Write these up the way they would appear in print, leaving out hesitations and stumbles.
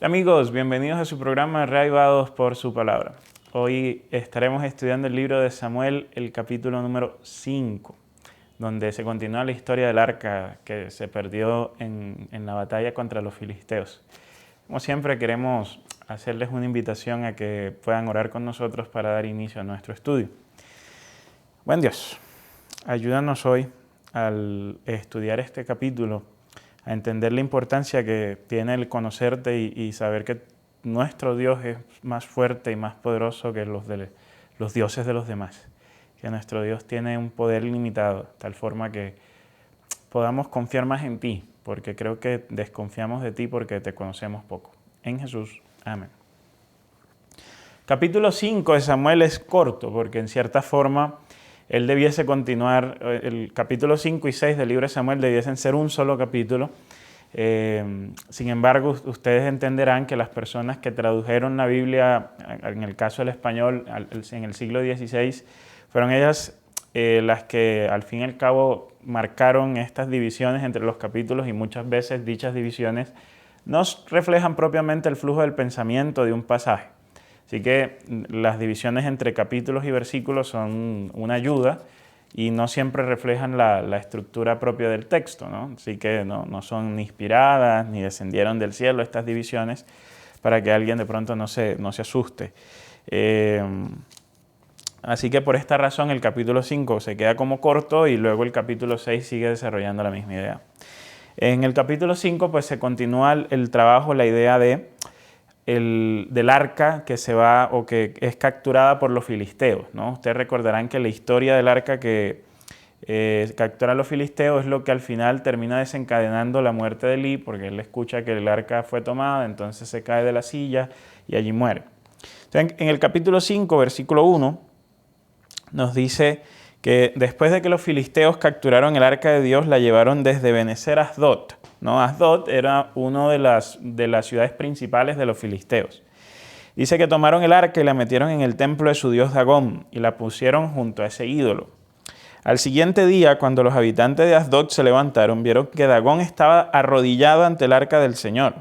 Amigos, bienvenidos a su programa Reavivados por su palabra. Hoy estaremos estudiando el libro de Samuel, el capítulo número 5, donde se continúa la historia del arca que se perdió en la batalla contra los filisteos. Como siempre, queremos hacerles una invitación a que puedan orar con nosotros para dar inicio a nuestro estudio. Buen Dios, ayúdanos hoy al estudiar este capítulo a entender la importancia que tiene el conocerte y saber que nuestro Dios es más fuerte y más poderoso que los dioses de los demás. Que nuestro Dios tiene un poder ilimitado, de tal forma que podamos confiar más en ti, porque creo que desconfiamos de ti porque te conocemos poco. En Jesús, amén. Capítulo 5 de Samuel es corto, porque en cierta forma él debiese continuar, el capítulo 5 y 6 del libro de Samuel debiesen ser un solo capítulo. Sin embargo, ustedes entenderán que las personas que tradujeron la Biblia, en el caso del español, en el siglo XVI, fueron ellas las que al fin y al cabo marcaron estas divisiones entre los capítulos, y muchas veces dichas divisiones no reflejan propiamente el flujo del pensamiento de un pasaje. Así que las divisiones entre capítulos y versículos son una ayuda y no siempre reflejan la estructura propia del texto, ¿no? Así que no son ni inspiradas ni descendieron del cielo estas divisiones, para que alguien de pronto no se asuste. Así que por esta razón el capítulo 5 se queda como corto y luego el capítulo 6 sigue desarrollando la misma idea. En el capítulo 5 pues se continúa el trabajo, la idea del arca que se va o que es capturada por los filisteos, ¿no? Ustedes recordarán que la historia del arca que captura a los filisteos es lo que al final termina desencadenando la muerte de Elí, porque él escucha que el arca fue tomada, entonces se cae de la silla y allí muere. Entonces, en el capítulo 5, versículo 1, nos dice que después de que los filisteos capturaron el arca de Dios, la llevaron desde Benecer a Asdod, ¿no? Asdod era una de las ciudades principales de los filisteos. Dice que tomaron el arca y la metieron en el templo de su dios Dagón y la pusieron junto a ese ídolo. Al siguiente día, cuando los habitantes de Asdod se levantaron, vieron que Dagón estaba arrodillado ante el arca del Señor.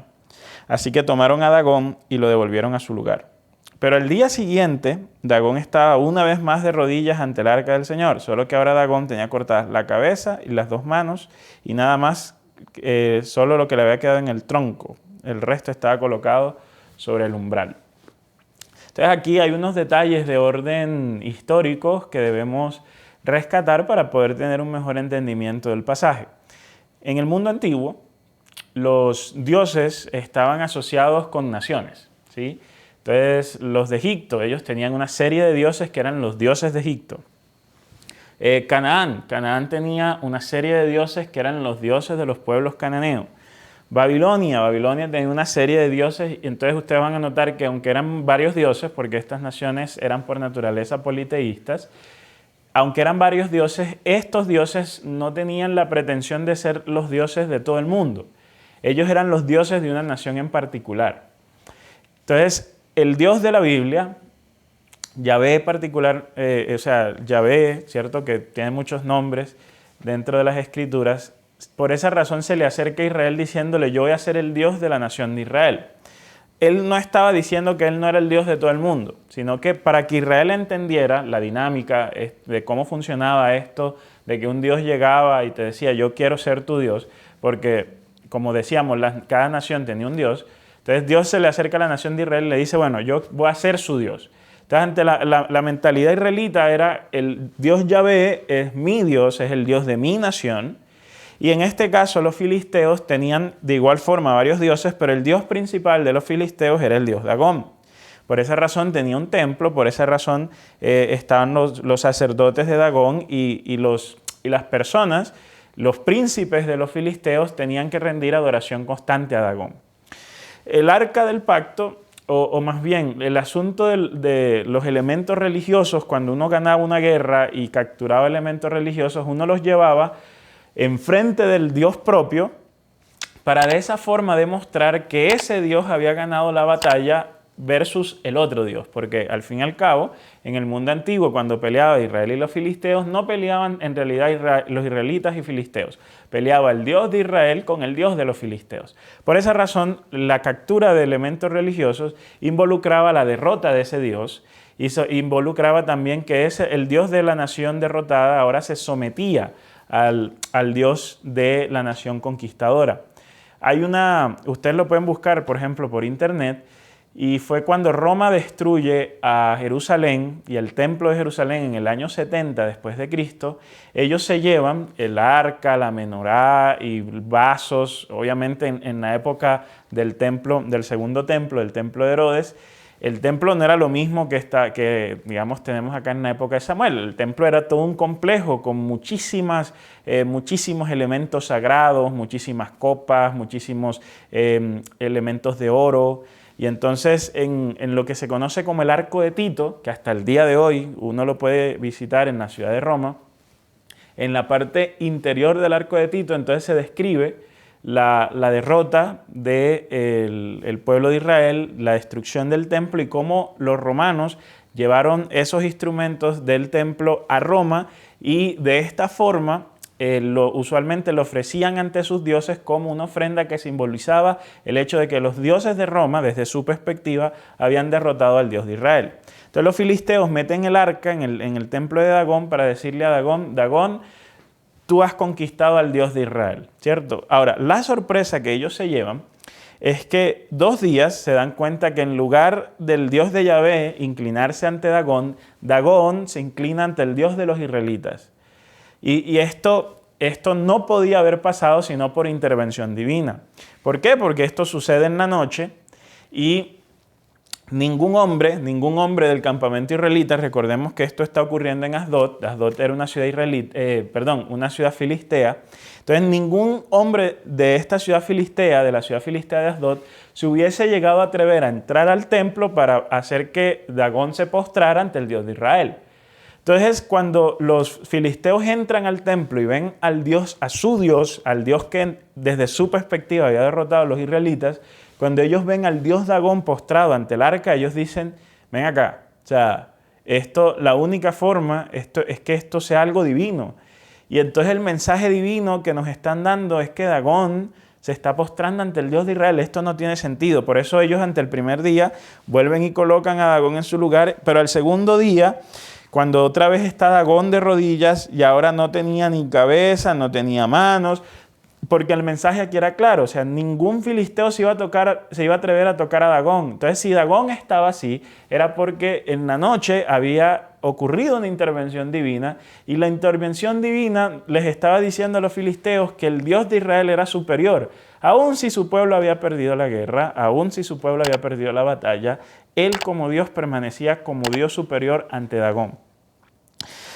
Así que tomaron a Dagón y lo devolvieron a su lugar. Pero el día siguiente, Dagón estaba una vez más de rodillas ante el arca del Señor, solo que ahora Dagón tenía cortadas la cabeza y las dos manos y nada más, solo lo que le había quedado en el tronco. El resto estaba colocado sobre el umbral. Entonces aquí hay unos detalles de orden históricos que debemos rescatar para poder tener un mejor entendimiento del pasaje. En el mundo antiguo, los dioses estaban asociados con naciones, ¿sí? Entonces, los de Egipto, ellos tenían una serie de dioses que eran los dioses de Egipto. Canaán tenía una serie de dioses que eran los dioses de los pueblos cananeos. Babilonia tenía una serie de dioses, y entonces ustedes van a notar que aunque eran varios dioses, porque estas naciones eran por naturaleza politeístas, aunque eran varios dioses, estos dioses no tenían la pretensión de ser los dioses de todo el mundo. Ellos eran los dioses de una nación en particular. Entonces, el Dios de la Biblia, Yahvé Yahvé, ¿cierto?, que tiene muchos nombres dentro de las Escrituras, por esa razón se le acerca a Israel diciéndole: yo voy a ser el Dios de la nación de Israel. Él no estaba diciendo que él no era el Dios de todo el mundo, sino que para que Israel entendiera la dinámica de cómo funcionaba esto, de que un Dios llegaba y te decía: yo quiero ser tu Dios, porque, como decíamos, cada nación tenía un Dios. Entonces Dios se le acerca a la nación de Israel y le dice: bueno, yo voy a ser su Dios. Entonces, ante la mentalidad israelita era: el Dios Yahvé es mi Dios, es el Dios de mi nación. Y en este caso los filisteos tenían de igual forma varios dioses, pero el Dios principal de los filisteos era el Dios Dagón. Por esa razón tenía un templo, por esa razón estaban los sacerdotes de Dagón y las personas, los príncipes de los filisteos, tenían que rendir adoración constante a Dagón. El arca del pacto, o más bien el asunto de los elementos religiosos, cuando uno ganaba una guerra y capturaba elementos religiosos, uno los llevaba enfrente del Dios propio para de esa forma demostrar que ese Dios había ganado la batalla versus el otro Dios, porque al fin y al cabo, en el mundo antiguo, cuando peleaba Israel y los filisteos, no peleaban en realidad los israelitas y filisteos, peleaba el Dios de Israel con el Dios de los filisteos. Por esa razón, la captura de elementos religiosos involucraba la derrota de ese Dios, y involucraba también que el Dios de la nación derrotada ahora se sometía al Dios de la nación conquistadora. Ustedes lo pueden buscar, por ejemplo, por internet, y fue cuando Roma destruye a Jerusalén y el templo de Jerusalén en el año 70 después de Cristo. Ellos se llevan el arca, la menorá y vasos, obviamente en la época del segundo templo, del templo de Herodes. El templo no era lo mismo que digamos, tenemos acá en la época de Samuel. El templo era todo un complejo con muchísimos elementos sagrados, muchísimas copas, muchísimos elementos de oro. Y entonces en lo que se conoce como el Arco de Tito, que hasta el día de hoy uno lo puede visitar en la ciudad de Roma, en la parte interior del Arco de Tito entonces se describe la derrota del pueblo de Israel, la destrucción del templo y cómo los romanos llevaron esos instrumentos del templo a Roma y de esta forma usualmente lo ofrecían ante sus dioses como una ofrenda que simbolizaba el hecho de que los dioses de Roma, desde su perspectiva, habían derrotado al Dios de Israel. Entonces los filisteos meten el arca en el templo de Dagón para decirle a Dagón, Dagón, tú has conquistado al Dios de Israel, ¿cierto? Ahora, la sorpresa que ellos se llevan es que 2 días se dan cuenta que en lugar del Dios de Yahvé inclinarse ante Dagón, Dagón se inclina ante el Dios de los israelitas. Y esto no podía haber pasado sino por intervención divina. ¿Por qué? Porque esto sucede en la noche y ningún hombre del campamento israelita, recordemos que esto está ocurriendo en Asdod. Asdod era una ciudad una ciudad filistea. Entonces ningún hombre de esta ciudad filistea, de la ciudad filistea de Asdod, se hubiese llegado a atrever a entrar al templo para hacer que Dagón se postrara ante el Dios de Israel. Entonces, cuando los filisteos entran al templo y ven al Dios, a su Dios, al Dios que desde su perspectiva había derrotado a los israelitas, cuando ellos ven al Dios Dagón postrado ante el arca, ellos dicen, ven acá, o sea, la única forma es que esto sea algo divino. Y entonces el mensaje divino que nos están dando es que Dagón se está postrando ante el Dios de Israel. Esto no tiene sentido. Por eso ellos ante el primer día vuelven y colocan a Dagón en su lugar, pero al segundo día, cuando otra vez está Dagón de rodillas y ahora no tenía ni cabeza, no tenía manos, porque el mensaje aquí era claro, o sea, ningún filisteo se iba a atrever a tocar a Dagón. Entonces, si Dagón estaba así, era porque en la noche había ocurrido una intervención divina y la intervención divina les estaba diciendo a los filisteos que el Dios de Israel era superior. Aun si su pueblo había perdido la guerra, aun si su pueblo había perdido la batalla, él como Dios permanecía como Dios superior ante Dagón.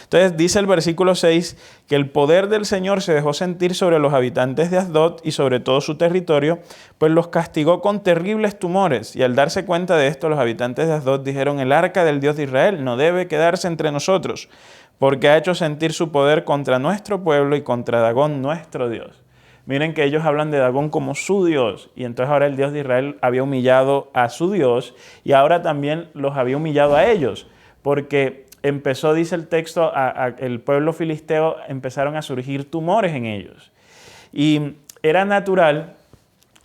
Entonces dice el versículo 6 que el poder del Señor se dejó sentir sobre los habitantes de Asdod y sobre todo su territorio, pues los castigó con terribles tumores. Y al darse cuenta de esto, los habitantes de Asdod dijeron, el arca del Dios de Israel no debe quedarse entre nosotros, porque ha hecho sentir su poder contra nuestro pueblo y contra Dagón, nuestro Dios. Miren que ellos hablan de Dagón como su Dios, y entonces ahora el Dios de Israel había humillado a su Dios y ahora también los había humillado a ellos, porque empezó, dice el texto, el pueblo filisteo empezaron a surgir tumores en ellos. Y era natural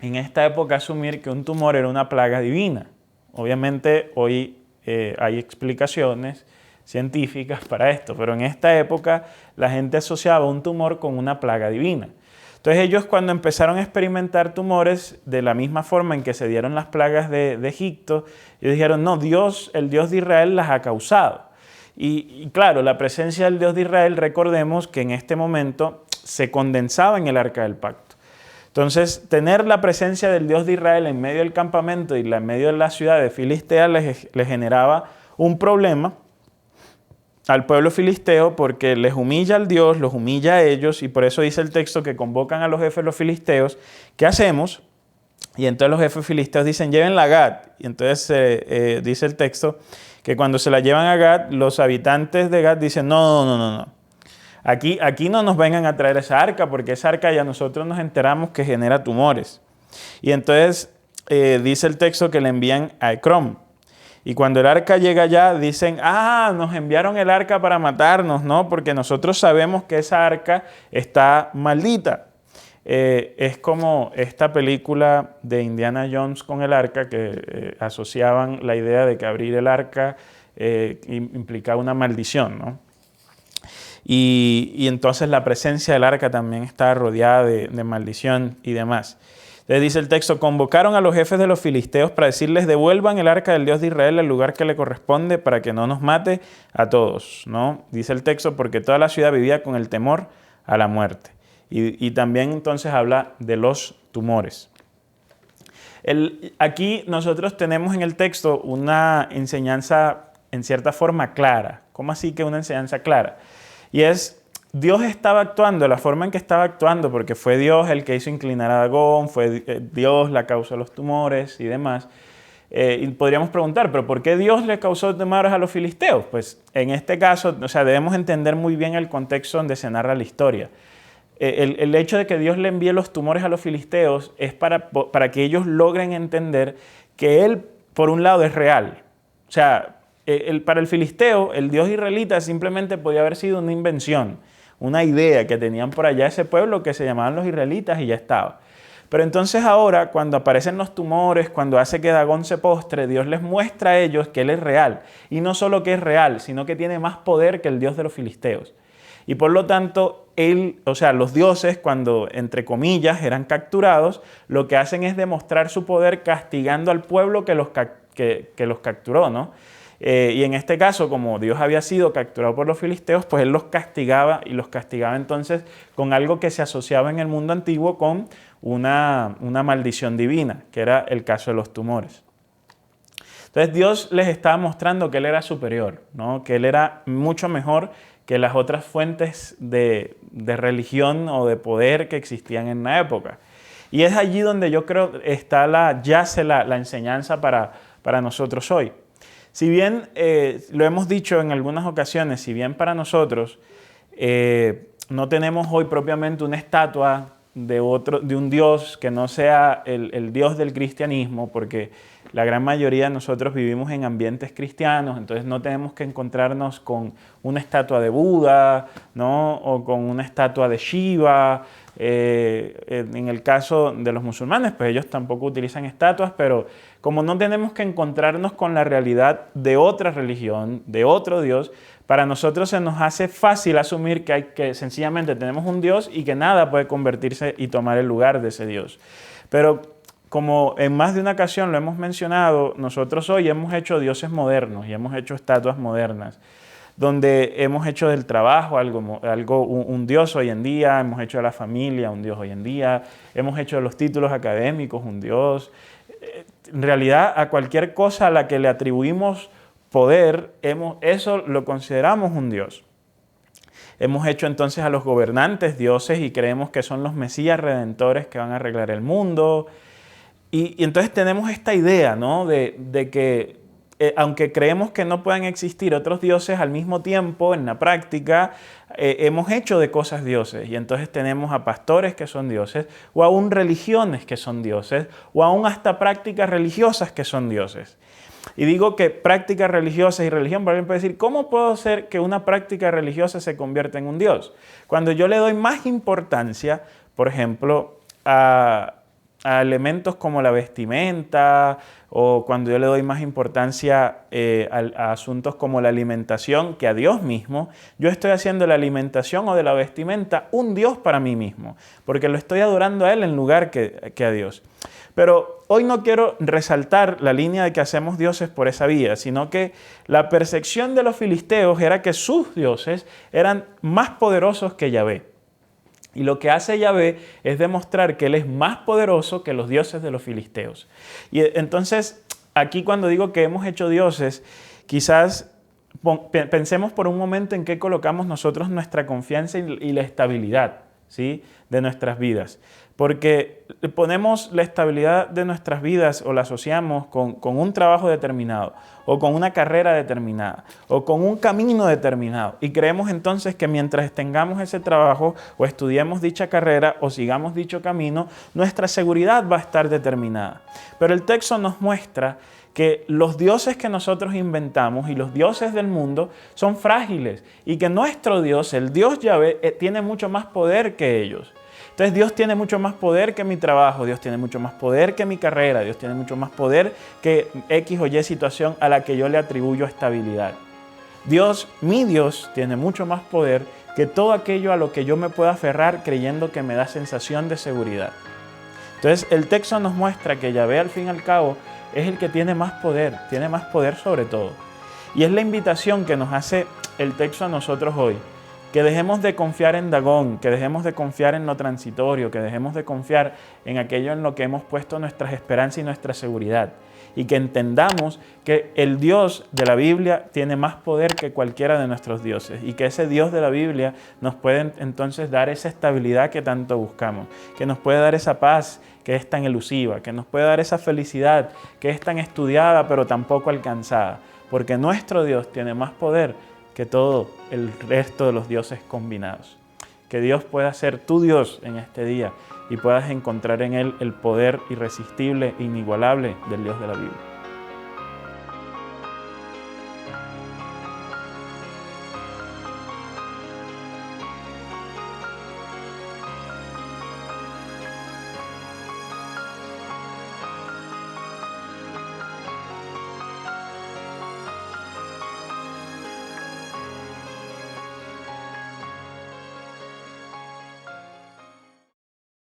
en esta época asumir que un tumor era una plaga divina. Obviamente hoy hay explicaciones científicas para esto, pero en esta época la gente asociaba un tumor con una plaga divina. Entonces ellos cuando empezaron a experimentar tumores de la misma forma en que se dieron las plagas de Egipto, ellos dijeron, no, el Dios de Israel las ha causado. Y claro, la presencia del Dios de Israel, recordemos que en este momento se condensaba en el Arca del Pacto. Entonces, tener la presencia del Dios de Israel en medio del campamento y en medio de la ciudad de Filistea les generaba un problema al pueblo filisteo porque les humilla al Dios, los humilla a ellos y por eso dice el texto que convocan a los jefes de los filisteos. ¿Qué hacemos? Y entonces los jefes filisteos dicen, llévenla a Gad. Y entonces dice el texto que cuando se la llevan a Gad, los habitantes de Gad dicen, no. Aquí no nos vengan a traer esa arca, porque esa arca ya nosotros nos enteramos que genera tumores. Y entonces dice el texto que le envían a Ecrón. Y cuando el arca llega allá, dicen, nos enviaron el arca para matarnos, ¿no? Porque nosotros sabemos que esa arca está maldita. Es como esta película de Indiana Jones con el arca, que asociaban la idea de que abrir el arca implicaba una maldición, ¿no? Y entonces la presencia del arca también está rodeada de maldición y demás. Entonces dice el texto, convocaron a los jefes de los filisteos para decirles, devuelvan el arca del Dios de Israel al lugar que le corresponde para que no nos mate a todos, ¿no? Dice el texto, porque toda la ciudad vivía con el temor a la muerte. Y también entonces habla de los tumores. Aquí nosotros tenemos en el texto una enseñanza en cierta forma clara. ¿Cómo así que una enseñanza clara? Y es, Dios estaba actuando de la forma en que estaba actuando, porque fue Dios el que hizo inclinar a Dagón, fue Dios la causa de los tumores y demás. Y podríamos preguntar, ¿pero por qué Dios le causó tumores a los filisteos? Pues en este caso, debemos entender muy bien el contexto donde se narra la historia. El hecho de que Dios le envíe los tumores a los filisteos es para que ellos logren entender que Él, por un lado, es real. O sea, para el filisteo, el Dios israelita simplemente podía haber sido una invención, una idea que tenían por allá ese pueblo que se llamaban los israelitas y ya estaba. Pero entonces ahora, cuando aparecen los tumores, cuando hace que Dagón se postre, Dios les muestra a ellos que Él es real. Y no solo que es real, sino que tiene más poder que el Dios de los filisteos. Y por lo tanto, los dioses, cuando, entre comillas, eran capturados, lo que hacen es demostrar su poder castigando al pueblo que los capturó, ¿no? Y en este caso, como Dios había sido capturado por los filisteos, pues Él los castigaba y los castigaba entonces con algo que se asociaba en el mundo antiguo con una maldición divina, que era el caso de los tumores. Entonces Dios les estaba mostrando que Él era superior, ¿no? Que Él era mucho mejor que las otras fuentes de religión o de poder que existían en la época. Y es allí donde yo creo yace la enseñanza para nosotros hoy. Si bien, lo hemos dicho en algunas ocasiones, si bien para nosotros no tenemos hoy propiamente una estatua de un Dios que no sea el Dios del cristianismo, porque la gran mayoría de nosotros vivimos en ambientes cristianos, entonces no tenemos que encontrarnos con una estatua de Buda, ¿no? O con una estatua de Shiva. En el caso de los musulmanes, pues ellos tampoco utilizan estatuas, pero como no tenemos que encontrarnos con la realidad de otra religión, de otro Dios, para nosotros se nos hace fácil asumir que sencillamente tenemos un Dios y que nada puede convertirse y tomar el lugar de ese Dios. Pero como en más de una ocasión lo hemos mencionado, nosotros hoy hemos hecho dioses modernos y hemos hecho estatuas modernas, donde hemos hecho del trabajo un Dios hoy en día, hemos hecho de la familia un Dios hoy en día, hemos hecho de los títulos académicos un Dios. En realidad, a cualquier cosa a la que le atribuimos poder, eso lo consideramos un Dios. Hemos hecho entonces a los gobernantes dioses y creemos que son los mesías redentores que van a arreglar el mundo. Y entonces tenemos esta idea, ¿no? de que aunque creemos que no puedan existir otros dioses, al mismo tiempo, en la práctica, hemos hecho de cosas dioses. Y entonces tenemos a pastores que son dioses, o aún religiones que son dioses, o aún hasta prácticas religiosas que son dioses. Y digo que prácticas religiosas y religión, por ejemplo, decir, ¿cómo puedo hacer que una práctica religiosa se convierta en un dios? Cuando yo le doy más importancia, por ejemplo, a elementos como la vestimenta, o cuando yo le doy más importancia a asuntos como la alimentación que a Dios mismo, yo estoy haciendo la alimentación o de la vestimenta un Dios para mí mismo, porque lo estoy adorando a Él en lugar que a Dios. Pero hoy no quiero resaltar la línea de que hacemos dioses por esa vía, sino que la percepción de los filisteos era que sus dioses eran más poderosos que Yahvé. Y lo que hace Yahvé es demostrar que Él es más poderoso que los dioses de los filisteos. Y entonces, aquí cuando digo que hemos hecho dioses, quizás pensemos por un momento en qué colocamos nosotros nuestra confianza y la estabilidad, ¿sí?, de nuestras vidas. porque ponemos la estabilidad de nuestras vidas o la asociamos con un trabajo determinado, o con una carrera determinada, o con un camino determinado. Y creemos entonces que mientras tengamos ese trabajo, o estudiemos dicha carrera, o sigamos dicho camino, nuestra seguridad va a estar determinada. Pero el texto nos muestra que los dioses que nosotros inventamos y los dioses del mundo son frágiles, y que nuestro Dios, el Dios Yahvé, tiene mucho más poder que ellos. Entonces Dios tiene mucho más poder que mi trabajo, Dios tiene mucho más poder que mi carrera, Dios tiene mucho más poder que X o Y situación a la que yo le atribuyo estabilidad. Dios, mi Dios, tiene mucho más poder que todo aquello a lo que yo me pueda aferrar creyendo que me da sensación de seguridad. Entonces el texto nos muestra que Yahvé al fin y al cabo es el que tiene más poder sobre todo. Y es la invitación que nos hace el texto a nosotros hoy. Que dejemos de confiar en Dagón, que dejemos de confiar en lo transitorio, que dejemos de confiar en aquello en lo que hemos puesto nuestras esperanzas y nuestra seguridad. Y que entendamos que el Dios de la Biblia tiene más poder que cualquiera de nuestros dioses. Y que ese Dios de la Biblia nos puede entonces dar esa estabilidad que tanto buscamos. Que nos puede dar esa paz que es tan elusiva. Que nos puede dar esa felicidad que es tan estudiada pero tampoco alcanzada. Porque nuestro Dios tiene más poder que todo el resto de los dioses combinados. Que Dios pueda ser tu Dios en este día y puedas encontrar en Él el poder irresistible e inigualable del Dios de la Biblia.